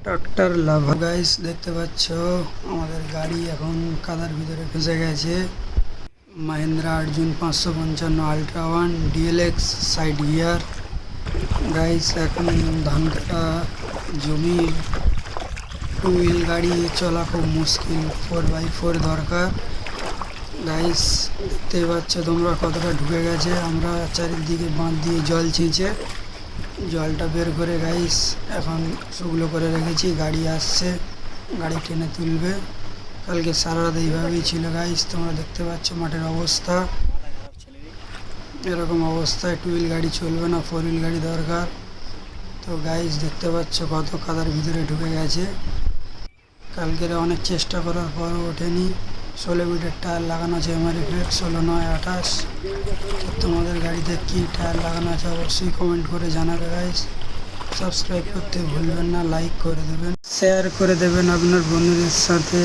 Tractor lava guys দেখতে পাচ্ছ আমাদের গাড়ি এখন কাদার ভিতরে ফেসে গেছে। Mahindra Arjun 555 ultra one DLX side gear guys. এখন ধান কাটা জমি টু হুইল গাড়ি চলা খুব মুশকিল, 4x4 দরকার গাইস। দেখতে পাচ্ছ তোমরা কতটা ঢুকে গেছে। আমরা চারিদিকে বাঁধ দিয়ে জল ছিঁচে জলটা বের করে গাইস এখন শুকনো করে রেখেছি। গাড়ি আসছে, গাড়ি টেনে তুলবে। কালকে সারা রাত এইভাবেই ছিল গাইস। তোমরা দেখতে পাচ্ছ মাঠের অবস্থা, এরকম অবস্থায় টু হুইল গাড়ি চলবে না, 4 হুইল গাড়ি দরকার। তো গাইস দেখতে পাচ্ছ কত কাদার ভিতরে ঢুকে গেছে। কালকের অনেক চেষ্টা করার পরও ওঠেনি। 16 ফিটের টায়ার লাগানো আছে এমআরএফের 16/9/28। তোমাদের গাড়িতে কী টায়ার লাগানো আছে অবশ্যই কমেন্ট করে জানাবে গাইস। সাবস্ক্রাইব করতে ভুলবেন না, লাইক করে দেবেন, শেয়ার করে দেবেন আপনার বন্ধুদের সাথে।